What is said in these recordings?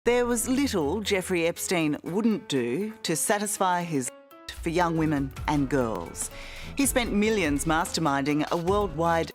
There was little Jeffrey Epstein wouldn't do to satisfy his for young women and girls. He spent millions masterminding a worldwide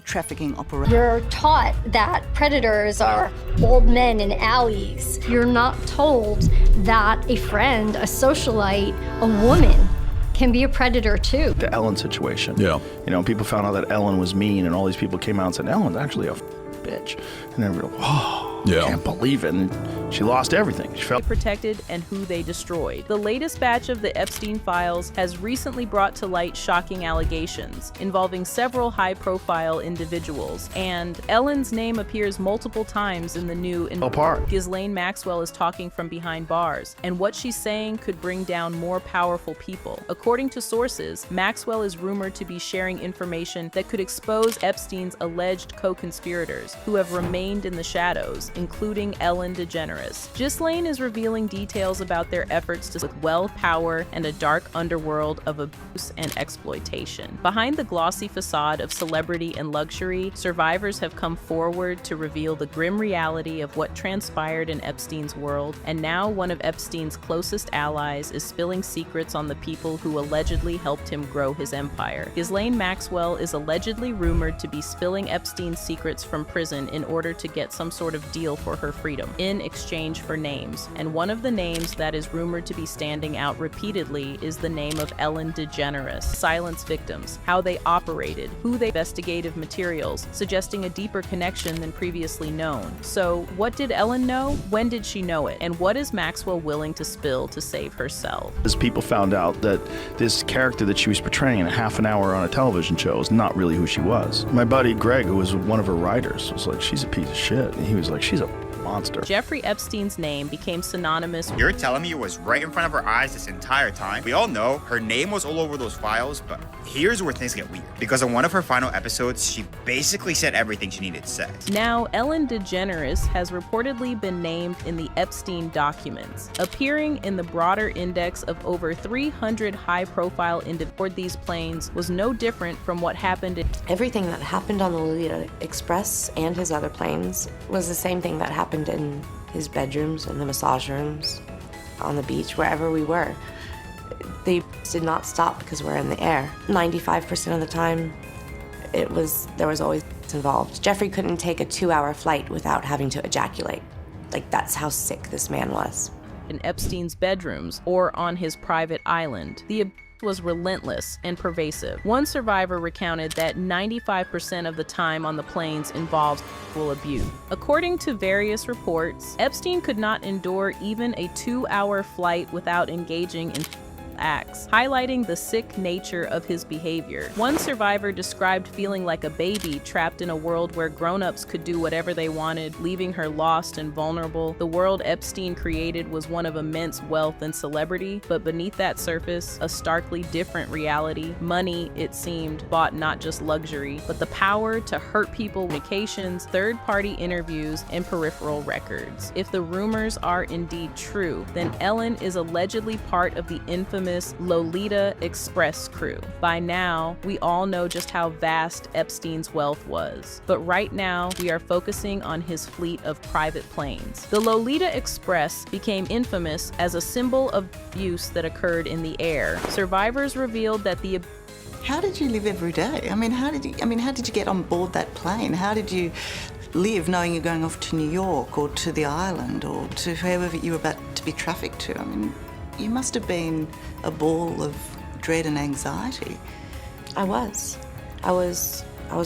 trafficking operation. You're taught that predators are old men in alleys. You're not told that a friend, a socialite, a woman can be a predator too. The Ellen situation. Yeah. You know, people found out that Ellen was mean, and all these people came out and said, Ellen's actually a bitch. And then we were like, whoa, Yeah. can't believe it. And she lost everything. She felt protected and who they destroyed. The latest batch of the Epstein files has recently brought to light shocking allegations involving several high-profile individuals, and Ellen's name appears multiple times in the new apart. Ghislaine Maxwell is talking from behind bars, and what she's saying could bring down more powerful people. According to sources, Maxwell is rumored to be sharing information that could expose Epstein's alleged co-conspirators, who have remained in the shadows, including Ellen DeGeneres. Ghislaine is revealing details about their efforts to with wealth, power, and a dark underworld of abuse and exploitation. Behind the glossy facade of celebrity and luxury, survivors have come forward to reveal the grim reality of what transpired in Epstein's world, and now one of Epstein's closest allies is spilling secrets on the people who allegedly helped him grow his empire. Ghislaine Maxwell is allegedly rumored to be spilling Epstein's secrets from prison in order to get some sort of deal for her freedom in exchange for names, and one of the names that is rumored to be standing out repeatedly is the name of Ellen DeGeneres. Silence victims, how they operated, who they investigative materials, suggesting a deeper connection than previously known. So, what did Ellen know? When did she know it? And what is Maxwell willing to spill to save herself? As people found out that this character that she was portraying in a half an hour on a television show is not really who she was. My buddy Greg, who was one of her writers, was like, she's a piece of shit. And he was like, she's a monster. Jeffrey Epstein's name became synonymous. You're telling me it was right in front of her eyes this entire time? We all know her name was all over those files, but here's where things get weird. Because in one of her final episodes, she basically said everything she needed to say. Now, Ellen DeGeneres has reportedly been named in the Epstein documents, appearing in the broader index of over 300 high-profile individuals. These planes was no different from what happened in Everything that happened on the Lolita Express and his other planes was the same thing that happened in his bedrooms, in the massage rooms, on the beach, wherever we were. They did not stop because we're in the air. 95% of the time, there was always involved. Jeffrey couldn't take a 2-hour flight without having to ejaculate. Like, that's how sick this man was. in Epstein's bedrooms or on his private island. The abuse was relentless and pervasive. One survivor recounted that 95% of the time on the planes involved sexual abuse. According to various reports, Epstein could not endure even a 2-hour flight without engaging in acts, highlighting the sick nature of his behavior. One survivor described feeling like a baby trapped in a world where grown-ups could do whatever they wanted, leaving her lost and vulnerable. The world Epstein created was one of immense wealth and celebrity, but beneath that surface, a starkly different reality. Money, it seemed, bought not just luxury, but the power to hurt people, communications, third-party interviews, and peripheral records. If the rumors are indeed true, then Ellen is allegedly part of the infamous Lolita Express crew. By now, we all know just how vast Epstein's wealth was. But right now, we are focusing on his fleet of private planes. The Lolita Express became infamous as a symbol of abuse that occurred in the air. Survivors revealed that the How did you live every day? How did you get on board that plane? How did you live knowing you're going off to New York or to the island or to wherever you were about to be trafficked to? You must have been a ball of dread and anxiety. I was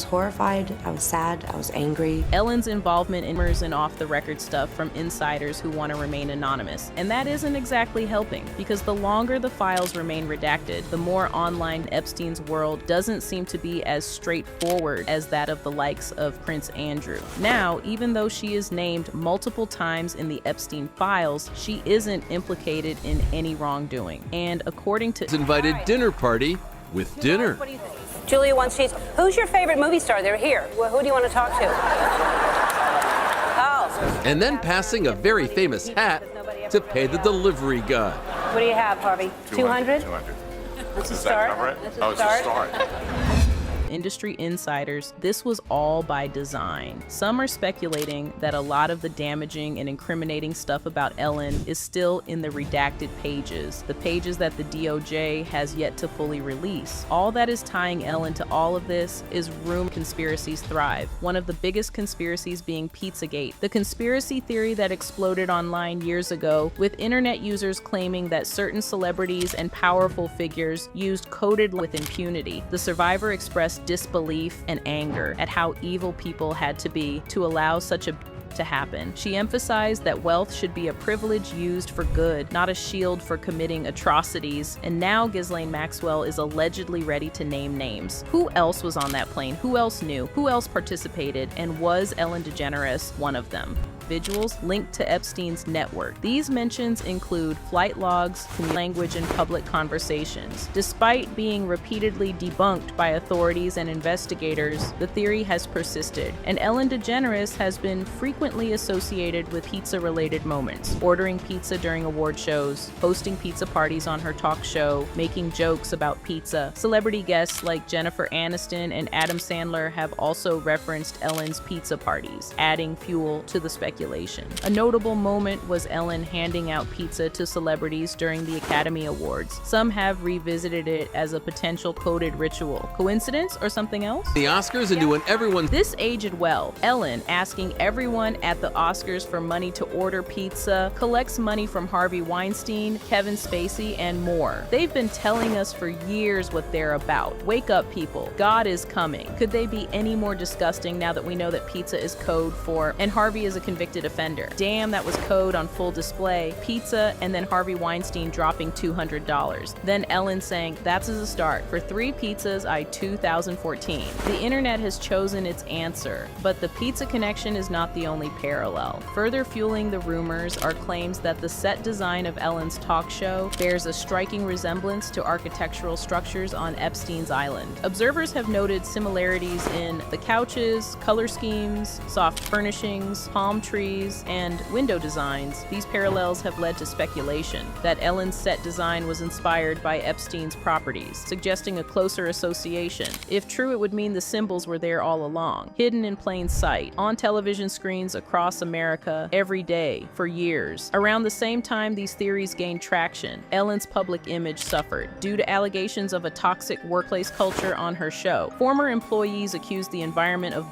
horrified, I was sad, I was angry. Ellen's involvement in rumors and off-the-record stuff from insiders who want to remain anonymous. And that isn't exactly helping, because the longer the files remain redacted, the more online Epstein's world doesn't seem to be as straightforward as that of the likes of Prince Andrew. Now, even though she is named multiple times in the Epstein files, she isn't implicated in any wrongdoing. And according to Invited dinner party with dinner. What do you think? Julia wants cheese. Who's your favorite movie star? They're here. Well, who do you want to talk to? Oh. And then passing a very famous hat to pay the delivery guy. What do you have, Harvey? 200? 200. That's a Is that start. cover it? That's Oh, it's a start. industry insiders this was all by design. Some are speculating that a lot of the damaging and incriminating stuff about Ellen is still in the redacted pages, the pages that the DOJ has yet to fully release. All that is tying Ellen to all of this is room conspiracies thrive, one of the biggest conspiracies being Pizzagate, the conspiracy theory that exploded online years ago, with internet users claiming that certain celebrities and powerful figures used coded with impunity. The survivor expressed disbelief and anger at how evil people had to be to allow such a to happen. She emphasized that wealth should be a privilege used for good, not a shield for committing atrocities. And now Ghislaine Maxwell is allegedly ready to name names. Who else was on that plane? Who else knew? Who else participated? And was Ellen DeGeneres one of them? Individuals linked to Epstein's network. These mentions include flight logs, language, and public conversations. Despite being repeatedly debunked by authorities and investigators, the theory has persisted, and Ellen DeGeneres has been frequently associated with pizza-related moments, ordering pizza during award shows, hosting pizza parties on her talk show, making jokes about pizza. Celebrity guests like Jennifer Aniston and Adam Sandler have also referenced Ellen's pizza parties, adding fuel to the speculation. A notable moment was Ellen handing out pizza to celebrities during the Academy Awards. Some have revisited it as a potential coded ritual. Coincidence or something else? The Oscars and doing everyone. This aged well. Ellen asking everyone at the Oscars for money to order pizza, collects money from Harvey Weinstein, Kevin Spacey, and more. They've been telling us for years what they're about. Wake up, people. God is coming. Could they be any more disgusting now that we know that pizza is code for, and Harvey is a convicted offender? Damn, that was code on full display. Pizza, and then Harvey Weinstein dropping $200. Then Ellen saying, that's as a start. For 3 pizzas, I 2014. The internet has chosen its answer, but the pizza connection is not the only parallel. Further fueling the rumors are claims that the set design of Ellen's talk show bears a striking resemblance to architectural structures on Epstein's island. Observers have noted similarities in the couches, color schemes, soft furnishings, palm trees, and window designs. These parallels have led to speculation that Ellen's set design was inspired by Epstein's properties, suggesting a closer association. If true, it would mean the symbols were there all along, hidden in plain sight, on television screens across America every day for years. Around the same time these theories gained traction, Ellen's public image suffered due to allegations of a toxic workplace culture on her show. Former employees accused the environment of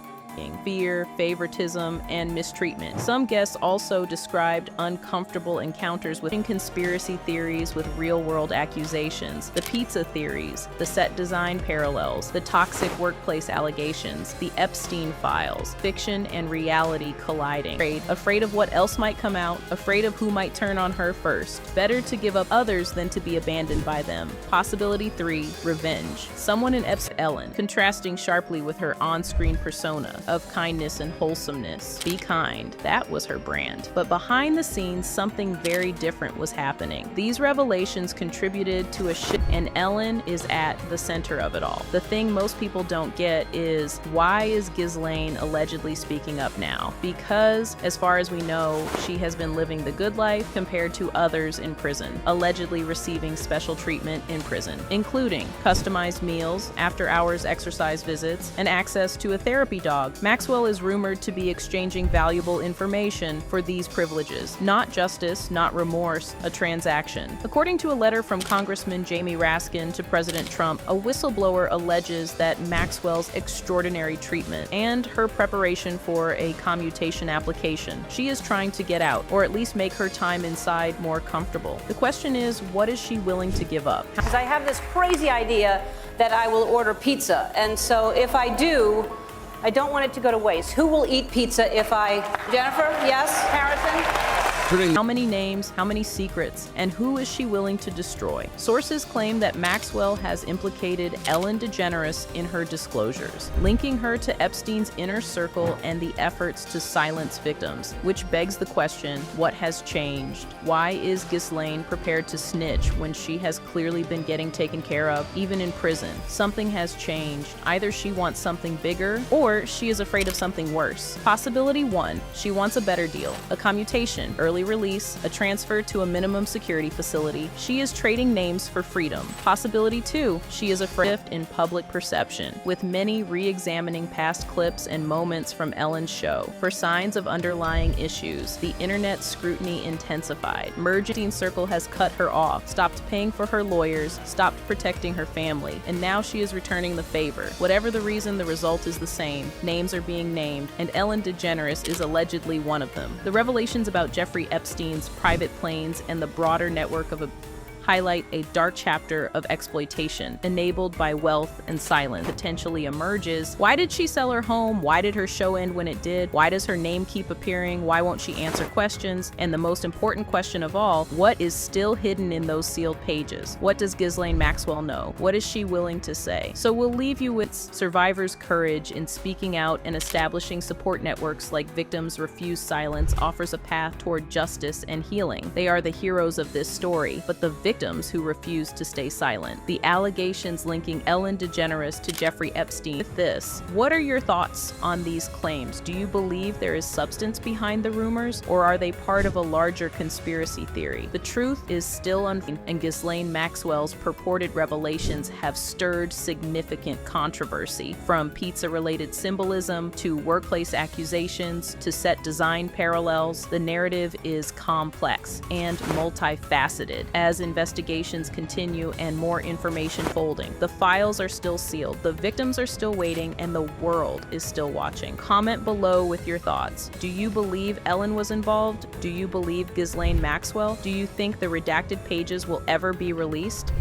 fear, favoritism, and mistreatment. Some guests also described uncomfortable encounters with conspiracy theories with real-world accusations, the pizza theories, the set design parallels, the toxic workplace allegations, the Epstein files, fiction and reality colliding. Afraid of what else might come out, afraid of who might turn on her first. Better to give up others than to be abandoned by them. Possibility 3, revenge. Someone in Ellen, contrasting sharply with her on-screen persona of kindness and wholesomeness. Be kind. That was her brand. But behind the scenes, something very different was happening. These revelations contributed to a shift, and Ellen is at the center of it all. The thing most people don't get is, why is Ghislaine allegedly speaking up now? Because, as far as we know, she has been living the good life compared to others in prison, allegedly receiving special treatment in prison, including customized meals, after-hours exercise visits, and access to a therapy dog. Maxwell is rumored to be exchanging valuable information for these privileges. Not justice, not remorse, a transaction. According to a letter from Congressman Jamie Raskin to President Trump, a whistleblower alleges that Maxwell's extraordinary treatment and her preparation for a commutation application. She is trying to get out, or at least make her time inside more comfortable. The question is, what is she willing to give up? Because I have this crazy idea that I will order pizza, and so if I do, I don't want it to go to waste. Who will eat pizza if I... Jennifer? Yes? Harrison? How many names, how many secrets, and who is she willing to destroy? Sources claim that Maxwell has implicated Ellen DeGeneres in her disclosures, linking her to Epstein's inner circle and the efforts to silence victims, which begs the question, what has changed? Why is Ghislaine prepared to snitch when she has clearly been getting taken care of, even in prison? Something has changed. Either she wants something bigger, or she is afraid of something worse. Possibility 1, she wants a better deal, a commutation, early early release, a transfer to a minimum security facility. She is trading names for freedom. Possibility 2, she is a shift in public perception, with many re-examining past clips and moments from Ellen's show for signs of underlying issues. The internet scrutiny intensified. Epstein circle has cut her off, stopped paying for her lawyers, stopped protecting her family, and now she is returning the favor. Whatever the reason, the result is the same. Names are being named, and Ellen DeGeneres is allegedly one of them. The revelations about Jeffrey Epstein's private planes and the broader network of highlight a dark chapter of exploitation enabled by wealth and silence potentially emerges. Why did she sell her home? Why did her show end when it did? Why does her name keep appearing? Why won't she answer questions? And the most important question of all, what is still hidden in those sealed pages? What does Ghislaine Maxwell know? What is she willing to say? So we'll leave you with survivors' courage in speaking out and establishing support networks like Victims Refuse Silence offers a path toward justice and healing. They are the heroes of this story, but the victims who refused to stay silent. The allegations linking Ellen DeGeneres to Jeffrey Epstein. With this, what are your thoughts on these claims? Do you believe there is substance behind the rumors, or are they part of a larger conspiracy theory? The truth is still unknown, and Ghislaine Maxwell's purported revelations have stirred significant controversy, from pizza-related symbolism to workplace accusations to set design parallels. The narrative is complex and multifaceted. As investigations continue and more information folding, the files are still sealed, the victims are still waiting, and the world is still watching. Comment below with your thoughts. Do you believe Ellen was involved? Do you believe Ghislaine Maxwell? Do you think the redacted pages will ever be released?